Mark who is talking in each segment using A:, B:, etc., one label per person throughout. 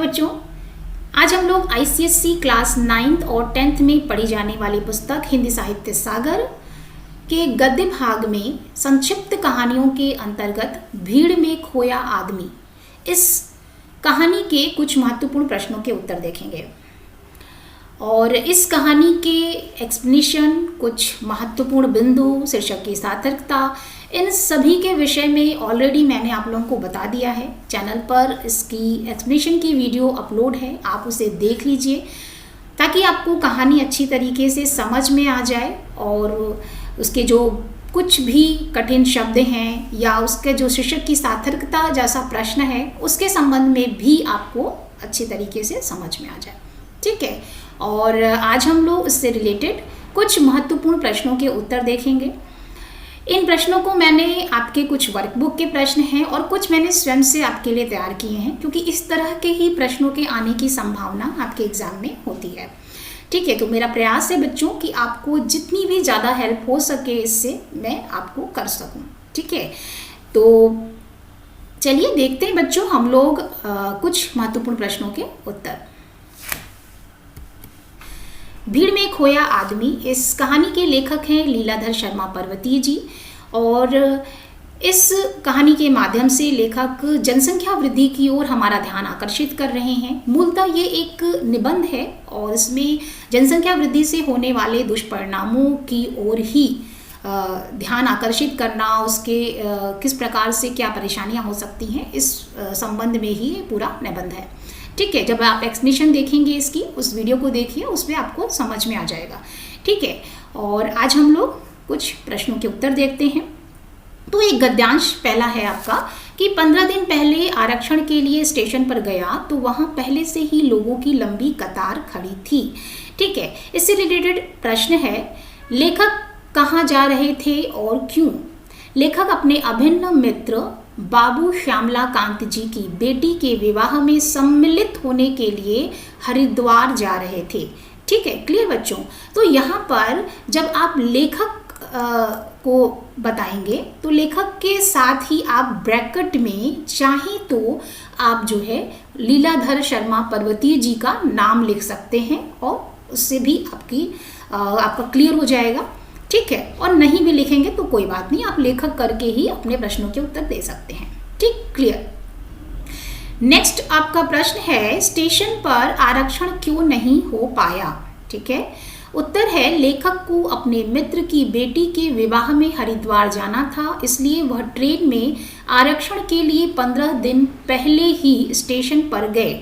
A: बच्चों, आज हम लोग आईसीएसई क्लास 9th और 10th में पढ़ी जाने वाली पुस्तक हिंदी साहित्य सागर के गद्य भाग में संक्षिप्त कहानियों के अंतर्गत भीड़ में खोया आदमी, इस कहानी के कुछ महत्वपूर्ण प्रश्नों के उत्तर देखेंगे। और इस कहानी के एक्सप्लेनेशन, कुछ महत्वपूर्ण बिंदु, शीर्षक की सार्थकता, इन सभी के विषय में ऑलरेडी मैंने आप लोगों को बता दिया है। चैनल पर इसकी एक्सप्लेनेशन की वीडियो अपलोड है, आप उसे देख लीजिए ताकि आपको कहानी अच्छी तरीके से समझ में आ जाए और उसके जो कुछ भी कठिन शब्द हैं या उसके जो शीर्षक की सार्थकता जैसा प्रश्न है उसके संबंध में भी आपको अच्छी तरीके से समझ में आ जाए। ठीक है, और आज हम लोग इससे रिलेटेड कुछ महत्वपूर्ण प्रश्नों के उत्तर देखेंगे। इन प्रश्नों को मैंने आपके कुछ वर्कबुक के प्रश्न हैं और कुछ मैंने स्वयं से आपके लिए तैयार किए हैं, क्योंकि इस तरह के ही प्रश्नों के आने की संभावना आपके एग्जाम में होती है। ठीक है, तो मेरा प्रयास है बच्चों कि आपको जितनी भी ज़्यादा हेल्प हो सके इससे मैं आपको कर सकूं। ठीक है, तो चलिए देखते हैं बच्चों हम लोग कुछ महत्वपूर्ण प्रश्नों के उत्तर। भीड़ में खोया आदमी, इस कहानी के लेखक हैं लीलाधर शर्मा पर्वतीय जी, और इस कहानी के माध्यम से लेखक जनसंख्या वृद्धि की ओर हमारा ध्यान आकर्षित कर रहे हैं। मूलतः ये एक निबंध है और इसमें जनसंख्या वृद्धि से होने वाले दुष्परिणामों की ओर ही ध्यान आकर्षित करना, उसके किस प्रकार से क्या परेशानियां हो सकती हैं, इस संबंध में ही पूरा निबंध है। ठीक है, जब आप एक्सप्लेनेशन देखेंगे इसकी, उस वीडियो को देखिए, उसमें आपको समझ में आ जाएगा। ठीक है, और आज हम लोग कुछ प्रश्नों के उत्तर देखते हैं। तो एक गद्यांश पहला है आपका कि 15 दिन पहले आरक्षण के लिए स्टेशन पर गया तो वहां पहले से ही लोगों की लंबी कतार खड़ी थी। ठीक है, इससे रिलेटेड प्रश्न है, लेखक कहाँ जा रहे थे और क्यों? लेखक अपने अभिन्न मित्र बाबू श्यामला कांत जी की बेटी के विवाह में सम्मिलित होने के लिए हरिद्वार जा रहे थे। ठीक है, क्लियर बच्चों? तो यहाँ पर जब आप लेखक को बताएंगे तो लेखक के साथ ही आप ब्रैकेट में चाहे तो आप जो है लीलाधर शर्मा पर्वतीय जी का नाम लिख सकते हैं और उससे भी आपका क्लियर हो जाएगा। ठीक है, और नहीं भी लिखेंगे तो कोई बात नहीं, आप लेखक करके ही अपने प्रश्नों के उत्तर दे सकते हैं। ठीक, क्लियर। नेक्स्ट आपका प्रश्न है, स्टेशन पर आरक्षण क्यों नहीं हो पाया? ठीक है, उत्तर है, लेखक को अपने मित्र की बेटी के विवाह में हरिद्वार जाना था, इसलिए वह ट्रेन में आरक्षण के लिए 15 दिन पहले ही स्टेशन पर गए,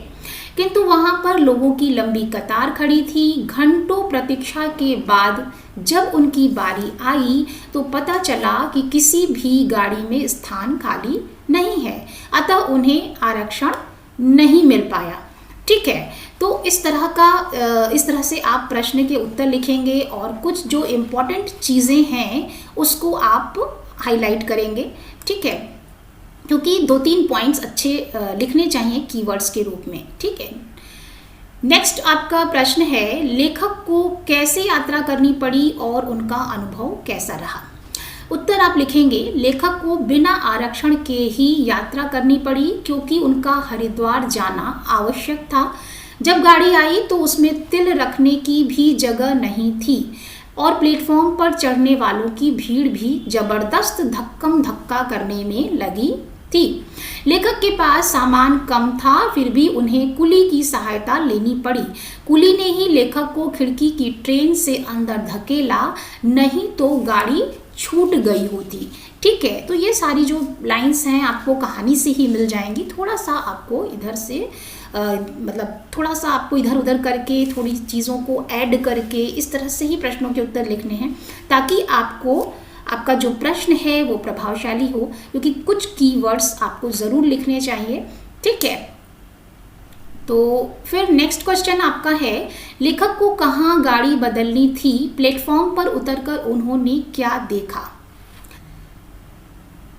A: किंतु वहां पर लोगों की लंबी कतार खड़ी थी। घंटों प्रतीक्षा के बाद जब उनकी बारी आई तो पता चला कि किसी भी गाड़ी में स्थान खाली नहीं है, अतः उन्हें आरक्षण नहीं मिल पाया। ठीक है, तो इस तरह से आप प्रश्न के उत्तर लिखेंगे और कुछ जो इम्पोर्टेंट चीज़ें हैं उसको आप हाईलाइट करेंगे। ठीक है, क्योंकि 2-3 पॉइंट्स अच्छे लिखने चाहिए कीवर्ड्स के रूप में। ठीक है, नेक्स्ट आपका प्रश्न है, लेखक को कैसे यात्रा करनी पड़ी और उनका अनुभव कैसा रहा? उत्तर आप लिखेंगे, लेखक को बिना आरक्षण के ही यात्रा करनी पड़ी क्योंकि उनका हरिद्वार जाना आवश्यक था। जब गाड़ी आई तो उसमें तिल रखने की भी जगह नहीं थी और प्लेटफॉर्म पर चढ़ने वालों की भीड़ भी जबरदस्त धक्कम धक्का करने में लगी थी। लेखक के पास सामान कम था, फिर भी उन्हें कुली की सहायता लेनी पड़ी। कुली ने ही लेखक को खिड़की की ट्रेन से अंदर धकेला, नहीं तो गाड़ी छूट गई होती। ठीक है, तो ये सारी जो लाइंस हैं आपको कहानी से ही मिल जाएंगी। थोड़ा सा आपको इधर से थोड़ा सा आपको इधर उधर करके थोड़ी चीज़ों को ऐड करके इस तरह से ही प्रश्नों के उत्तर लिखने हैं ताकि आपका जो प्रश्न है वो प्रभावशाली हो, क्योंकि कुछ कीवर्ड्स आपको ज़रूर लिखने चाहिए। ठीक है, तो फिर नेक्स्ट क्वेश्चन आपका है, लेखक को कहाँ गाड़ी बदलनी थी? प्लेटफॉर्म पर उतरकर उन्होंने क्या देखा?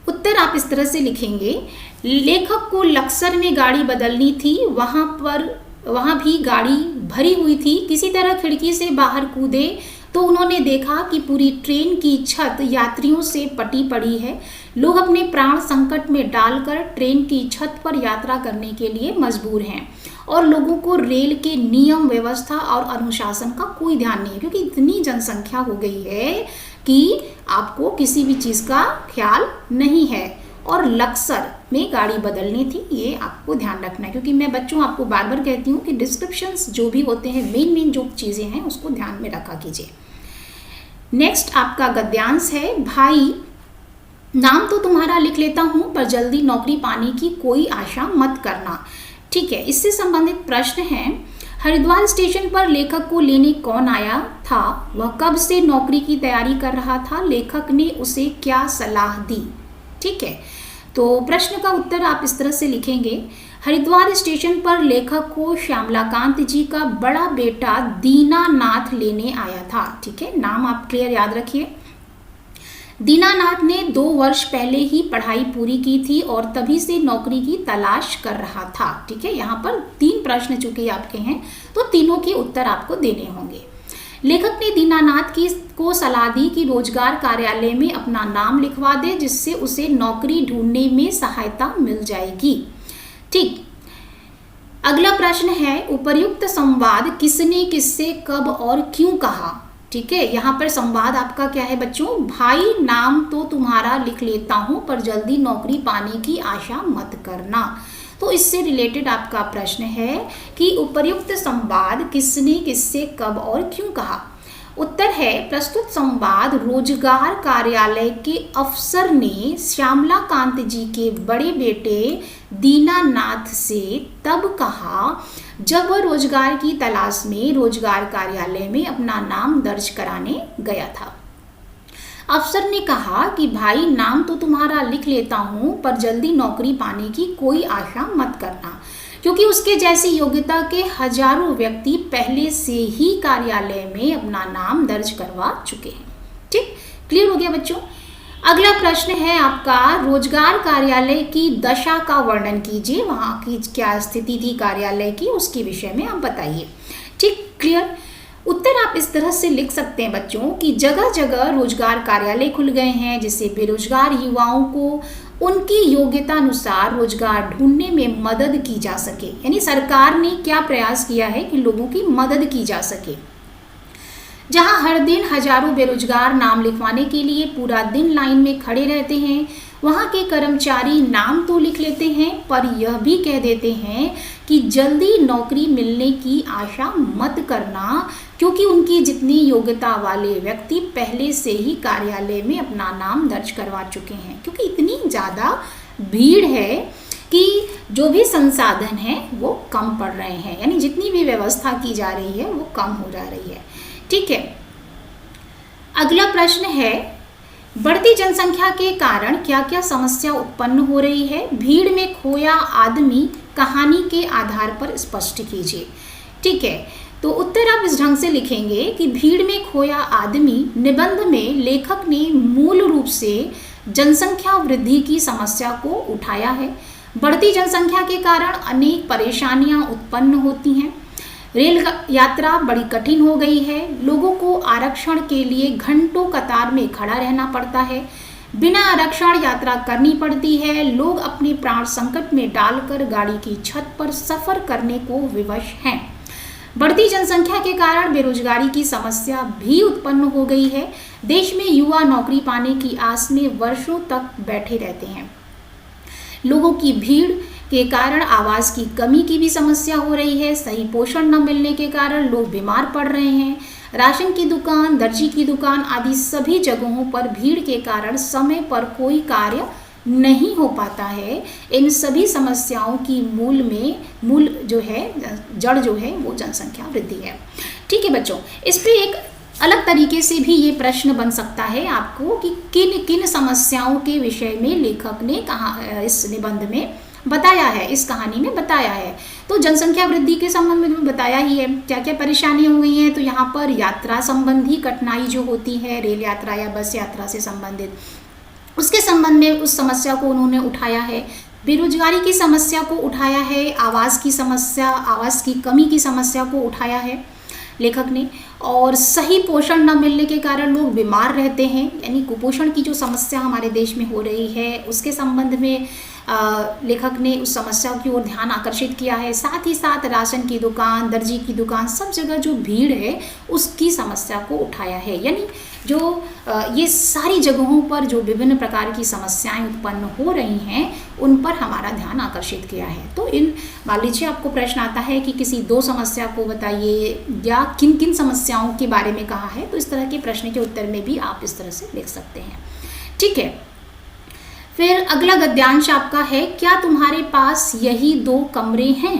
A: उत्तर आप इस तरह से लिखेंगे, लेखक को लक्सर में गाड़ी बदलनी थी, वहाँ भी गाड़ी भरी हुई थी। किसी तरह खिड़की से बाहर कूदे तो उन्होंने देखा कि पूरी ट्रेन की छत यात्रियों से पटी पड़ी है। लोग अपने प्राण संकट में डालकर ट्रेन की छत पर यात्रा करने के लिए मजबूर हैं और लोगों को रेल के नियम व्यवस्था और अनुशासन का कोई ध्यान नहीं है, क्योंकि इतनी जनसंख्या हो गई है कि आपको किसी भी चीज़ का ख्याल नहीं है। और लक्सर में गाड़ी बदलनी थी, ये आपको ध्यान रखना है, क्योंकि मैं बच्चों आपको बार बार कहती हूँ कि डिस्क्रिप्शंस जो भी होते हैं, मेन जो चीज़ें हैं उसको ध्यान में रखा कीजिए। नेक्स्ट आपका गद्यांश है, भाई नाम तो तुम्हारा लिख लेता हूँ पर जल्दी नौकरी पाने की कोई आशा मत करना। ठीक है, इससे संबंधित प्रश्न है, हरिद्वार स्टेशन पर लेखक को लेने कौन आया था? वह कब से नौकरी की तैयारी कर रहा था? लेखक ने उसे क्या सलाह दी? ठीक है, तो प्रश्न का उत्तर आप इस तरह से लिखेंगे, हरिद्वार स्टेशन पर लेखक को श्यामलाकांत जी का बड़ा बेटा दीनानाथ लेने आया था। ठीक है, नाम आप क्लियर याद रखिए। दीनानाथ ने 2 वर्ष पहले ही पढ़ाई पूरी की थी और तभी से नौकरी की तलाश कर रहा था। ठीक है, यहाँ पर 3 प्रश्न चूंकि आपके हैं तो तीनों के उत्तर आपको देने होंगे। लेखक ने दीनानाथ को सलाह दी कि रोजगार कार्यालय में अपना नाम लिखवा दे, जिससे उसे नौकरी ढूंढने में सहायता मिल जाएगी। ठीक, अगला प्रश्न है, उपर्युक्त संवाद किसने किससे कब और क्यों कहा? ठीक है, यहाँ पर संवाद आपका क्या है बच्चों, भाई नाम तो तुम्हारा लिख लेता हूँ पर जल्दी नौकरी पाने की आशा मत करना। तो इससे रिलेटेड आपका प्रश्न है कि उपर्युक्त संवाद किसने किससे कब और क्यों कहा? उत्तर है, प्रस्तुत संवाद रोजगार कार्यालय के अफसर ने श्यामलाकांत जी के बड़े बेटे दीनानाथ से तब कहा जब वह रोजगार की तलाश में रोजगार कार्यालय में अपना नाम दर्ज कराने गया था। अफसर ने कहा कि भाई नाम तो तुम्हारा लिख लेता हूँ पर जल्दी नौकरी पाने की कोई आशा मत करना, क्योंकि उसके जैसी योग्यता के हजारों व्यक्ति पहले से ही कार्यालय में अपना नाम दर्ज करवा चुके हैं। ठीक, क्लियर हो गया बच्चों। अगला प्रश्न है आपका, रोजगार कार्यालय की दशा का वर्णन कीजिए, वहाँ की क्या स्थिति थी कार्यालय की, उसके विषय में आप बताइए। ठीक, क्लियर। उत्तर आप इस तरह से लिख सकते हैं बच्चों कि जगह जगह रोजगार कार्यालय खुल गए हैं, जिससे बेरोजगार युवाओं को उनकी योग्यता अनुसार रोजगार ढूंढने में मदद की जा सके। यानी सरकार ने क्या प्रयास किया है कि लोगों की मदद की जा सके। जहां हर दिन हजारों बेरोजगार नाम लिखवाने के लिए पूरा दिन लाइन में खड़े रहते हैं, वहां के कर्मचारी नाम तो लिख लेते हैं पर यह भी कह देते हैं कि जल्दी नौकरी मिलने की आशा मत करना, क्योंकि उनकी जितनी योग्यता वाले व्यक्ति पहले से ही कार्यालय में अपना नाम दर्ज करवा चुके हैं। क्योंकि इतनी ज़्यादा भीड़ है कि जो भी संसाधन है वो कम पड़ रहे हैं, यानी जितनी भी व्यवस्था की जा रही है वो कम हो जा रही है। ठीक है, अगला प्रश्न है, बढ़ती जनसंख्या के कारण क्या क्या समस्या उत्पन्न हो रही है? भीड़ में खोया आदमी कहानी के आधार पर स्पष्ट कीजिए। ठीक है, तो उत्तर आप इस ढंग से लिखेंगे कि भीड़ में खोया आदमी निबंध में लेखक ने मूल रूप से जनसंख्या वृद्धि की समस्या को उठाया है। बढ़ती जनसंख्या के कारण अनेक परेशानियां उत्पन्न होती हैं। रेल यात्रा बड़ी कठिन हो गई है, लोगों को आरक्षण के लिए घंटों कतार में खड़ा रहना पड़ता है, बिना आरक्षण यात्रा करनी पड़ती है, लोग अपने प्राण संकट में डालकर गाड़ी की छत पर सफर करने को विवश हैं। बढ़ती जनसंख्या के कारण बेरोजगारी की समस्या भी उत्पन्न हो गई है। देश में युवा नौकरी पाने की आस में वर्षों तक बैठे रहते हैं। लोगों की भीड़ के कारण आवास की कमी की भी समस्या हो रही है। सही पोषण न मिलने के कारण लोग बीमार पड़ रहे हैं। राशन की दुकान, दर्जी की दुकान आदि सभी जगहों पर भीड़ के कारण समय पर कोई कार्य नहीं हो पाता है। इन सभी समस्याओं की मूल जो है, जड़ जो है वो जनसंख्या वृद्धि है। ठीक है बच्चों, इस पे एक अलग तरीके से भी ये प्रश्न बन सकता है आपको कि किन किन समस्याओं के विषय में लेखक ने कहा इस निबंध में बताया है, इस कहानी में बताया है। तो जनसंख्या वृद्धि के संबंध में बताया ही है, क्या क्या परेशानियां हुई हैं। तो यहाँ पर यात्रा संबंधी कठिनाई जो होती है, रेल यात्रा या बस यात्रा से संबंधित, उसके संबंध में उस समस्या को उन्होंने उठाया है। बेरोजगारी की समस्या को उठाया है, आवास की समस्या, आवास की कमी की समस्या को उठाया है लेखक ने। और सही पोषण न मिलने के कारण लोग बीमार रहते हैं, यानी कुपोषण की जो समस्या हमारे देश में हो रही है उसके संबंध में लेखक ने उस समस्या की ओर ध्यान आकर्षित किया है। साथ ही साथ राशन की दुकान, दर्जी की दुकान, सब जगह जो भीड़ है उसकी समस्या को उठाया है। यानी जो ये सारी जगहों पर जो विभिन्न प्रकार की समस्याएं उत्पन्न हो रही हैं उन पर हमारा ध्यान आकर्षित किया है। तो मान लीजिए आपको प्रश्न आता है कि किसी 2 समस्या को बताइए या किन किन समस्याओं के बारे में कहा है, तो इस तरह के प्रश्न के उत्तर में भी आप इस तरह से लिख सकते हैं। ठीक है, फिर अगला गद्यांश आपका है, क्या तुम्हारे पास यही 2 कमरे हैं?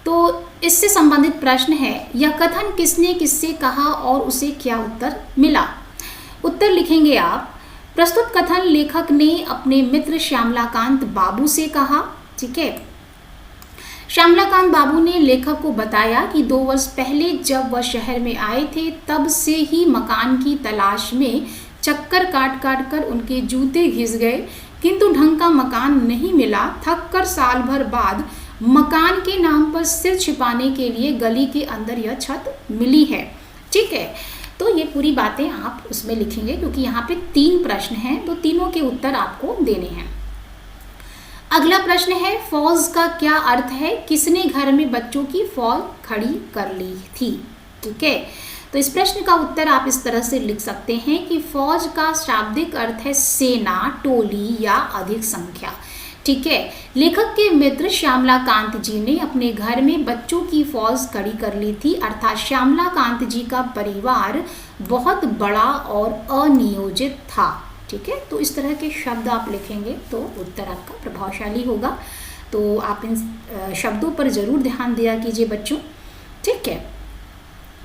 A: तो इससे संबंधित प्रश्न है, यह कथन किसने किससे कहा और उसे क्या उत्तर मिला? उत्तर लिखेंगे आप, प्रस्तुत कथन लेखक ने अपने मित्र श्यामलाकांत बाबू से कहा। ठीक है, श्यामलाकांत बाबू ने लेखक को बताया कि 2 वर्ष पहले जब वह शहर में आए थे तब से ही मकान की तलाश में चक्कर काट काट कर उनके जूते घिस गए, किंतु ढंग का मकान नहीं मिला। थक कर साल भर बाद मकान के नाम पर सिर छिपाने के लिए गली के अंदर यह छत मिली है। ठीक है, तो ये पूरी बातें आप उसमें लिखेंगे क्योंकि यहाँ पे 3 प्रश्न हैं, तो तीनों के उत्तर आपको देने हैं। अगला प्रश्न है, फौज का क्या अर्थ है? किसने घर में बच्चों की फौज खड़ी कर ली थी? ठीक है, तो इस प्रश्न का उत्तर आप इस तरह से लिख सकते हैं कि फौज का शाब्दिक अर्थ है सेना, टोली या अधिक संख्या। ठीक है, लेखक के मित्र श्यामलाकांत जी ने अपने घर में बच्चों की फौज खड़ी कर ली थी, अर्थात श्यामलाकांत जी का परिवार बहुत बड़ा और अनियोजित था। ठीक है, तो इस तरह के शब्द आप लिखेंगे तो उत्तर आपका प्रभावशाली होगा। तो आप इन शब्दों पर जरूर ध्यान दिया कीजिए बच्चों। ठीक है,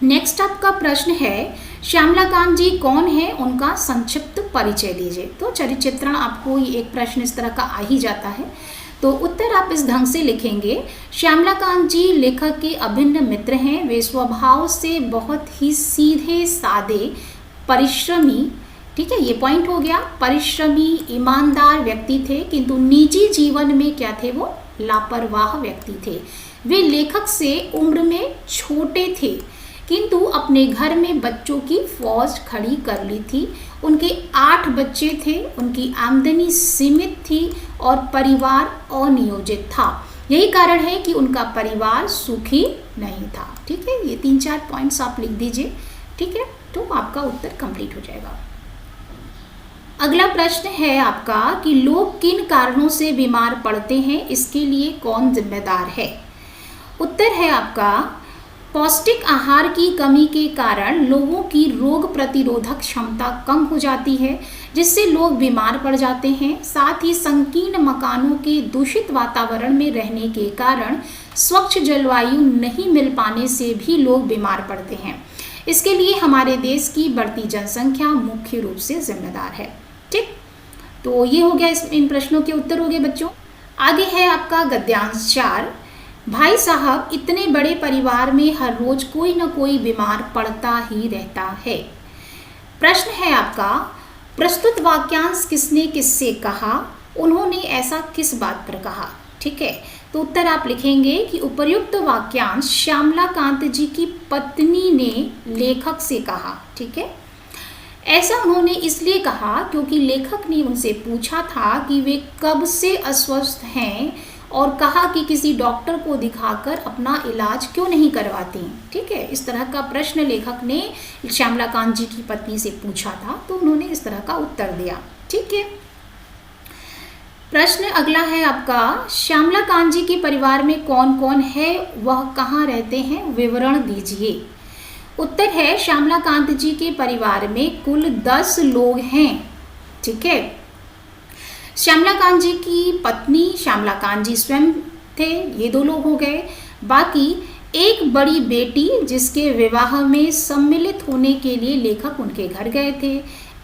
A: नेक्स्ट आपका प्रश्न है, श्यामलाकांत जी कौन है, उनका संक्षिप्त परिचय दीजिए। तो चरित्र चित्रण आपको एक प्रश्न इस तरह का आ ही जाता है, तो उत्तर आप इस ढंग से लिखेंगे, श्यामलाकांत जी लेखक के अभिन्न मित्र हैं। वे स्वभाव से बहुत ही सीधे सादे, परिश्रमी, ठीक है, ये पॉइंट हो गया, परिश्रमी ईमानदार व्यक्ति थे, किंतु निजी जीवन में क्या थे, वो लापरवाह व्यक्ति थे। वे लेखक से उम्र में छोटे थे किंतु अपने घर में बच्चों की फौज खड़ी कर ली थी। उनके 8 बच्चे थे, उनकी आमदनी सीमित थी और परिवार अनियोजित था। यही कारण है कि उनका परिवार सुखी नहीं था। ठीक है, ये 3-4 पॉइंट्स आप लिख दीजिए। ठीक है, तो आपका उत्तर कंप्लीट हो जाएगा। अगला प्रश्न है आपका कि लोग किन कारणों से बीमार पड़ते हैं, इसके लिए कौन जिम्मेदार है? उत्तर है आपका, पौष्टिक आहार की कमी के कारण लोगों की रोग प्रतिरोधक क्षमता कम हो जाती है, जिससे लोग बीमार पड़ जाते हैं। साथ ही संकीर्ण मकानों के दूषित वातावरण में रहने के कारण स्वच्छ जलवायु नहीं मिल पाने से भी लोग बीमार पड़ते हैं। इसके लिए हमारे देश की बढ़ती जनसंख्या मुख्य रूप से जिम्मेदार है। ठीक, तो ये हो गया इन प्रश्नों के उत्तर हो गए बच्चों। आगे है आपका गद्यांश 4, भाई साहब इतने बड़े परिवार में हर रोज कोई न कोई बीमार पड़ता ही रहता है। प्रश्न है आपका, प्रस्तुत वाक्यांश किसने किससे कहा, उन्होंने ऐसा किस बात पर कहा? ठीक है, तो उत्तर आप लिखेंगे कि उपर्युक्त वाक्यांश श्यामलाकांत जी की पत्नी ने लेखक से कहा। ठीक है, ऐसा उन्होंने इसलिए कहा क्योंकि लेखक ने उनसे पूछा था कि वे कब से अस्वस्थ हैं और कहा कि किसी डॉक्टर को दिखाकर अपना इलाज क्यों नहीं करवाती। ठीक है, इस तरह का प्रश्न लेखक ने श्यामलाकांत जी की पत्नी से पूछा था, तो उन्होंने इस तरह का उत्तर दिया। ठीक है, प्रश्न अगला है आपका, श्यामलाकांत जी के परिवार में कौन कौन है, वह कहाँ रहते हैं, विवरण दीजिए। उत्तर है, श्यामलाकांत जी के परिवार में कुल 10 लोग हैं। ठीक है, श्यामलाकांत जी की पत्नी श्यामलाकांत जी स्वयं थे, ये 2 लोग हो गए। बाकी एक बड़ी बेटी जिसके विवाह में सम्मिलित होने के लिए लेखक उनके घर गए थे,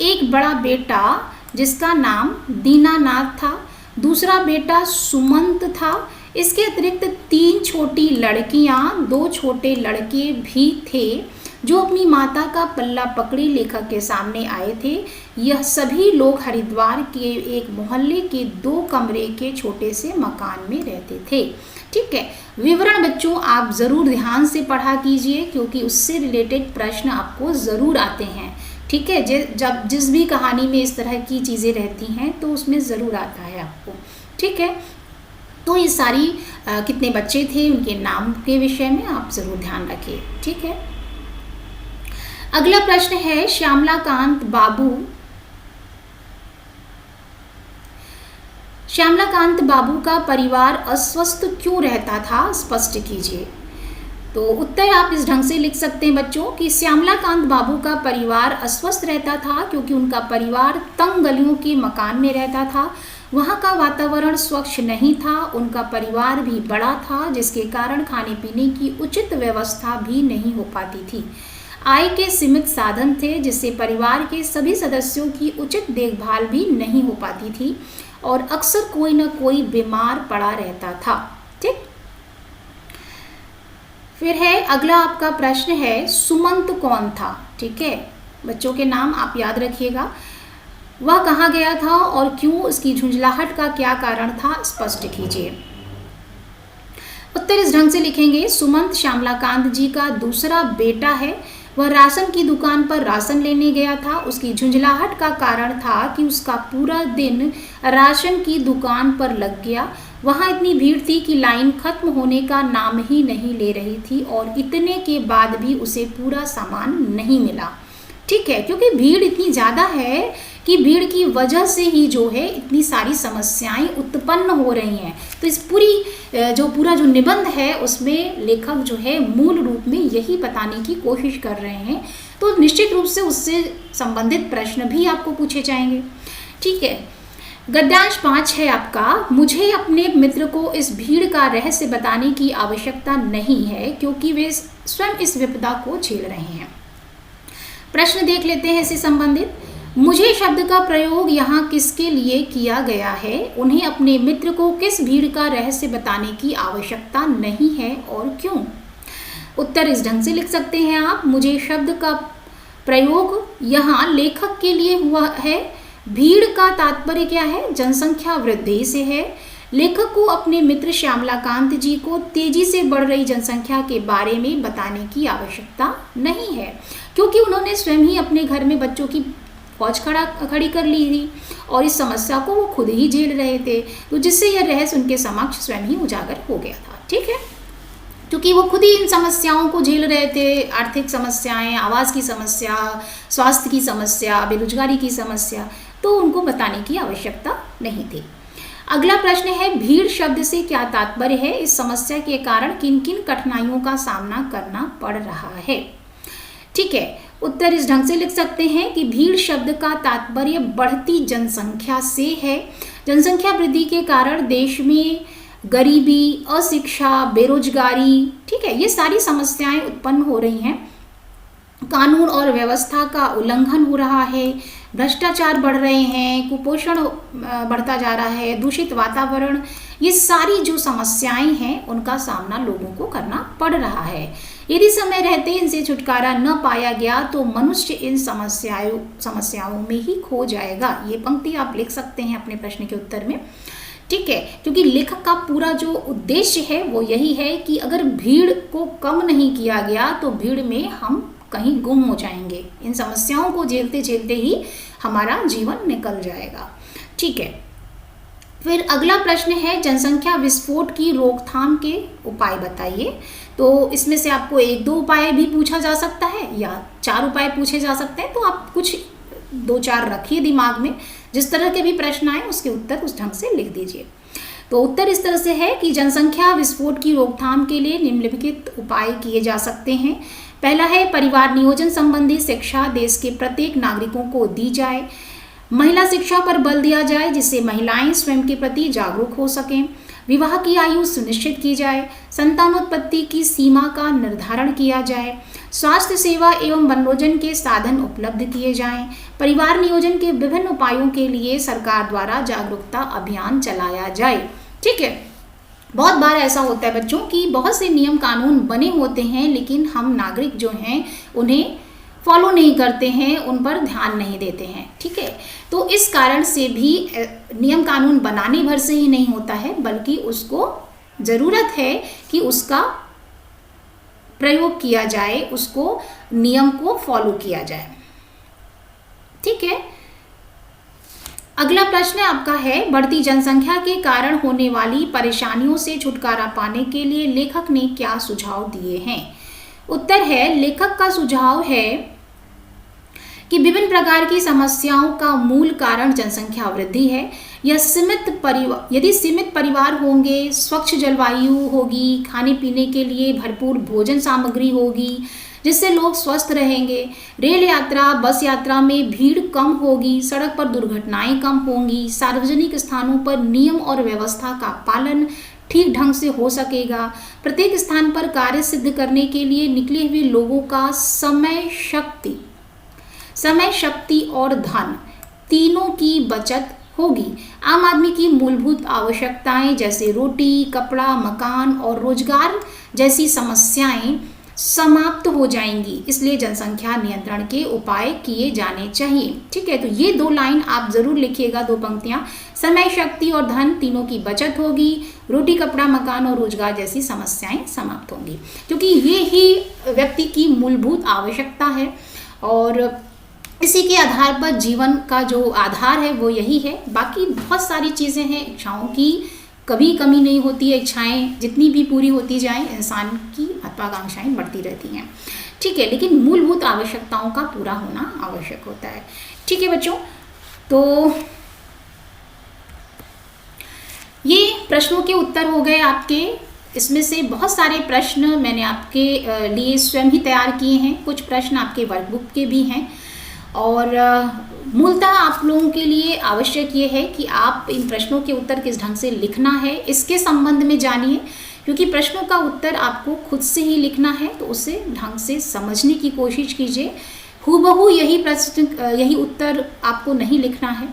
A: एक बड़ा बेटा जिसका नाम दीनानाथ था, दूसरा बेटा सुमंत था। इसके अतिरिक्त 3 छोटी लड़कियां, 2 छोटे लड़के भी थे। जो अपनी माता का पल्ला पकड़े लेखक के सामने आए थे। यह सभी लोग हरिद्वार के एक मोहल्ले के 2 कमरे के छोटे से मकान में रहते थे। ठीक है, विवरण बच्चों आप ज़रूर ध्यान से पढ़ा कीजिए क्योंकि उससे रिलेटेड प्रश्न आपको ज़रूर आते हैं। ठीक है, जब जिस भी कहानी में इस तरह की चीज़ें रहती हैं तो उसमें ज़रूर आता है आपको। ठीक है, तो ये सारी कितने बच्चे थे उनके नाम के विषय में आप ज़रूर ध्यान रखिए। ठीक है, अगला प्रश्न है श्यामलाकांत बाबू का परिवार अस्वस्थ क्यों रहता था, स्पष्ट कीजिए। तो उत्तर आप इस ढंग से लिख सकते हैं बच्चों कि श्यामलाकांत बाबू का परिवार अस्वस्थ रहता था क्योंकि उनका परिवार तंग गलियों के मकान में रहता था। वहाँ का वातावरण स्वच्छ नहीं था, उनका परिवार भी बड़ा था जिसके कारण खाने पीने की उचित व्यवस्था भी नहीं हो पाती थी। आय के सीमित साधन थे जिससे परिवार के सभी सदस्यों की उचित देखभाल भी नहीं हो पाती थी और अक्सर कोई न कोई बीमार पड़ा रहता था। ठीक, फिर है अगला आपका प्रश्न है सुमंत कौन था। ठीक है, बच्चों के नाम आप याद रखिएगा। वह कहाँ गया था और क्यों, उसकी झुंझलाहट का क्या कारण था, स्पष्ट कीजिए। उत्तर इस ढंग से लिखेंगे सुमंत श्यामलाकांत जी का दूसरा बेटा है। वह राशन की दुकान पर राशन लेने गया था। उसकी झुंझलाहट का कारण था कि उसका पूरा दिन राशन की दुकान पर लग गया। वहाँ इतनी भीड़ थी कि लाइन खत्म होने का नाम ही नहीं ले रही थी और इतने के बाद भी उसे पूरा सामान नहीं मिला। ठीक है, क्योंकि भीड़ इतनी ज़्यादा है कि भीड़ की वजह से ही जो है इतनी सारी समस्याएं उत्पन्न हो रही हैं। तो इस पूरा जो निबंध है उसमें लेखक जो है मूल रूप में यही बताने की कोशिश कर रहे हैं। तो निश्चित रूप से उससे संबंधित प्रश्न भी आपको पूछे जाएंगे। ठीक है, गद्यांश 5 है आपका, मुझे अपने मित्र को इस भीड़ का रहस्य बताने की आवश्यकता नहीं है क्योंकि वे स्वयं इस विपदा को झेल रहे हैं। प्रश्न देख लेते हैं इससे संबंधित। मुझे शब्द का प्रयोग यहाँ किसके लिए किया गया है, उन्हें अपने मित्र को किस भीड़ का रहस्य बताने की आवश्यकता नहीं है और क्यों। उत्तर इस ढंग से लिख सकते हैं आप, मुझे शब्द का प्रयोग यहाँ लेखक के लिए हुआ है। भीड़ का तात्पर्य क्या है, जनसंख्या वृद्धि से है। लेखक को अपने मित्र श्यामलाकांत जी को तेजी से बढ़ रही जनसंख्या के बारे में बताने की आवश्यकता नहीं है क्योंकि उन्होंने स्वयं ही अपने घर में बच्चों की फौज खड़ी कर ली थी और इस समस्या को वो खुद ही झेल रहे थे, तो जिससे यह रहस्य उनके समक्ष स्वयं ही उजागर हो गया था। ठीक है, क्योंकि वो खुद ही इन समस्याओं को झेल रहे थे, आर्थिक समस्याएं, आवास की समस्या, स्वास्थ्य की समस्या, बेरोजगारी की समस्या, तो उनको बताने की आवश्यकता नहीं थी। अगला प्रश्न है भीड़ शब्द से क्या तात्पर्य है, इस समस्या के कारण किन किन कठिनाइयों का सामना करना पड़ रहा है। ठीक है, उत्तर इस ढंग से लिख सकते हैं कि भीड़ शब्द का तात्पर्य बढ़ती जनसंख्या से है। जनसंख्या वृद्धि के कारण देश में गरीबी, अशिक्षा, बेरोजगारी, ठीक है, ये सारी समस्याएं उत्पन्न हो रही हैं। कानून और व्यवस्था का उल्लंघन हो रहा है, भ्रष्टाचार बढ़ रहे हैं, कुपोषण बढ़ता जा रहा है, दूषित वातावरण, ये सारी जो समस्याएं हैं उनका सामना लोगों को करना पड़ रहा है। यदि समय रहते इनसे छुटकारा न पाया गया तो मनुष्य इन समस्याओं में ही खो जाएगा। ये पंक्ति आप लिख सकते हैं अपने प्रश्न के उत्तर में। ठीक है, क्योंकि लेखक का पूरा जो उद्देश्य है वो यही है कि अगर भीड़ को कम नहीं किया गया तो भीड़ में हम कहीं गुम हो जाएंगे, इन समस्याओं को झेलते झेलते ही हमारा जीवन निकल जाएगा। ठीक है, फिर अगला प्रश्न है जनसंख्या विस्फोट की रोकथाम के उपाय बताइए। तो इसमें से आपको 1-2 उपाय भी पूछा जा सकता है या 4 उपाय पूछे जा सकते हैं, तो आप कुछ 2-4 रखिए दिमाग में, जिस तरह के भी प्रश्न आए उसके उत्तर उस ढंग से लिख दीजिए। तो उत्तर इस तरह से है कि जनसंख्या विस्फोट की रोकथाम के लिए निम्नलिखित उपाय किए जा सकते हैं। पहला है परिवार नियोजन संबंधी शिक्षा देश के प्रत्येक नागरिकों को दी जाए। महिला शिक्षा पर बल दिया जाए जिससे महिलाएं स्वयं के प्रति जागरूक हो सकें। विवाह की आयु सुनिश्चित की जाए। संतानोत्पत्ति की सीमा का निर्धारण किया जाए। स्वास्थ्य सेवा एवं मनोरंजन के साधन उपलब्ध किए जाएं। परिवार नियोजन के विभिन्न उपायों के लिए सरकार द्वारा जागरूकता अभियान चलाया जाए। ठीक है, बहुत बार ऐसा होता है बच्चों कि बहुत से नियम कानून बने होते हैं, लेकिन हम नागरिक जो हैं उन्हें फॉलो नहीं करते हैं, उन पर ध्यान नहीं देते हैं। ठीक है, तो इस कारण से भी नियम कानून बनाने भर से ही नहीं होता है, बल्कि उसको ज़रूरत है कि उसका प्रयोग किया जाए, उसको नियम को फॉलो किया जाए। ठीक है, अगला प्रश्न आपका है, बढ़ती जनसंख्या के कारण होने वाली परेशानियों से छुटकारा पाने के लिए लेखक ने क्या सुझाव दिए हैं? उत्तर है, लेखक का सुझाव है कि विभिन्न प्रकार की समस्याओं का मूल कारण जनसंख्या वृद्धि है। यदि सीमित परिवार होंगे, स्वच्छ जलवायु होगी, खाने पीने के लिए भरपूर भोजन सामग्री होगी जिससे लोग स्वस्थ रहेंगे, रेल यात्रा बस यात्रा में भीड़ कम होगी, सड़क पर दुर्घटनाएं कम होंगी, सार्वजनिक स्थानों पर नियम और व्यवस्था का पालन ठीक ढंग से हो सकेगा, प्रत्येक स्थान पर कार्य सिद्ध करने के लिए निकले हुए लोगों का समय शक्ति और धन तीनों की बचत होगी, आम आदमी की मूलभूत आवश्यकताएं जैसे रोटी, कपड़ा, मकान और रोजगार जैसी समस्याएं समाप्त हो जाएंगी, इसलिए जनसंख्या नियंत्रण के उपाय किए जाने चाहिए। ठीक है, तो ये 2 लाइन आप जरूर लिखिएगा, 2 पंक्तियां, समय शक्ति और धन तीनों की बचत होगी, रोटी, कपड़ा, मकान और रोजगार जैसी समस्याएं समाप्त होंगी, क्योंकि ये ही व्यक्ति की मूलभूत आवश्यकता है और इसी के आधार पर जीवन का जो आधार है वो यही है। बाकी बहुत सारी चीज़ें हैं, इच्छाओं की कभी कमी नहीं होती है, इच्छाएं जितनी भी पूरी होती जाएं इंसान की महत्वाकांक्षाएं बढ़ती रहती हैं। ठीक है, लेकिन मूलभूत आवश्यकताओं का पूरा होना आवश्यक होता है। ठीक है बच्चों, तो ये प्रश्नों के उत्तर हो गए आपके। इसमें से बहुत सारे प्रश्न मैंने आपके लिए स्वयं ही तैयार किए हैं, कुछ प्रश्न आपके वर्कबुक के भी हैं और मूलतः आप लोगों के लिए आवश्यक ये है कि आप इन प्रश्नों के उत्तर किस ढंग से लिखना है इसके संबंध में जानिए, क्योंकि प्रश्नों का उत्तर आपको खुद से ही लिखना है, तो उसे ढंग से समझने की कोशिश कीजिए। हूबहू यही उत्तर आपको नहीं लिखना है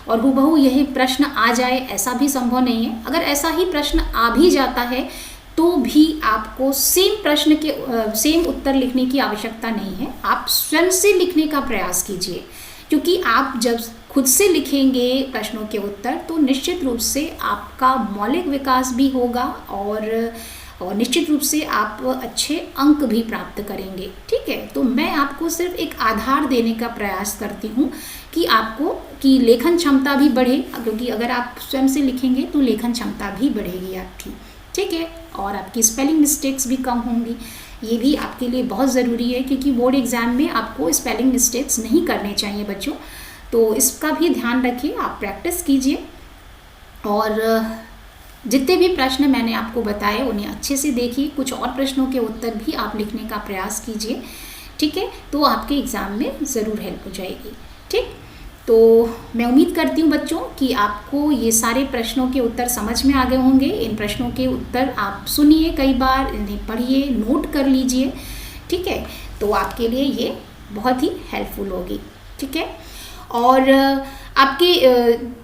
A: और हूबहू यही प्रश्न आ जाए ऐसा भी संभव नहीं है। अगर ऐसा ही प्रश्न आ भी जाता है तो भी आपको सेम उत्तर लिखने की आवश्यकता नहीं है, आप स्वयं से लिखने का प्रयास कीजिए, क्योंकि आप जब खुद से लिखेंगे प्रश्नों के उत्तर तो निश्चित रूप से आपका मौलिक विकास भी होगा और निश्चित रूप से आप अच्छे अंक भी प्राप्त करेंगे। ठीक है, तो मैं आपको सिर्फ एक आधार देने का प्रयास करती हूँ कि लेखन क्षमता भी बढ़े, क्योंकि अगर आप स्वयं से लिखेंगे तो लेखन क्षमता भी बढ़ेगी आपकी। ठीक है, और आपकी स्पेलिंग मिस्टेक्स भी कम होंगी, ये भी आपके लिए बहुत ज़रूरी है, क्योंकि बोर्ड एग्ज़ाम में आपको स्पेलिंग मिस्टेक्स नहीं करने चाहिए बच्चों, तो इसका भी ध्यान रखिए, आप प्रैक्टिस कीजिए और जितने भी प्रश्न मैंने आपको बताए उन्हें अच्छे से देखिए, कुछ और प्रश्नों के उत्तर भी आप लिखने का प्रयास कीजिए। ठीक है, तो आपके एग्ज़ाम में ज़रूर हेल्प हो जाएगी। ठीक, तो मैं उम्मीद करती हूँ बच्चों कि आपको ये सारे प्रश्नों के उत्तर समझ में आ गए होंगे। इन प्रश्नों के उत्तर आप सुनिए कई बार, इन्हें पढ़िए, नोट कर लीजिए। ठीक है, तो आपके लिए ये बहुत ही हेल्पफुल होगी। ठीक है, और आपके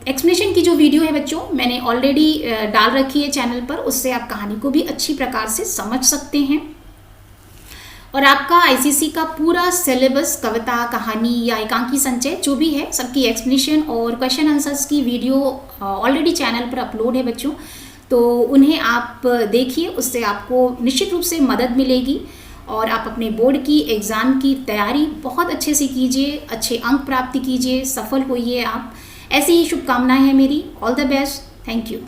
A: एक्सप्लेनेशन की जो वीडियो है बच्चों मैंने ऑलरेडी डाल रखी है चैनल पर, उससे आप कहानी को भी अच्छी प्रकार से समझ सकते हैं। और आपका आईसीसी का पूरा सिलेबस, कविता, कहानी या एकांकी संचय जो भी है, सबकी एक्सप्लेनेशन और क्वेश्चन आंसर्स की वीडियो ऑलरेडी चैनल पर अपलोड है बच्चों, तो उन्हें आप देखिए, उससे आपको निश्चित रूप से मदद मिलेगी और आप अपने बोर्ड की एग्ज़ाम की तैयारी बहुत अच्छे से कीजिए, अच्छे अंक प्राप्ति कीजिए, सफल होइए आप। ऐसी ही शुभकामनाएं हैं मेरी। All the best, thank you.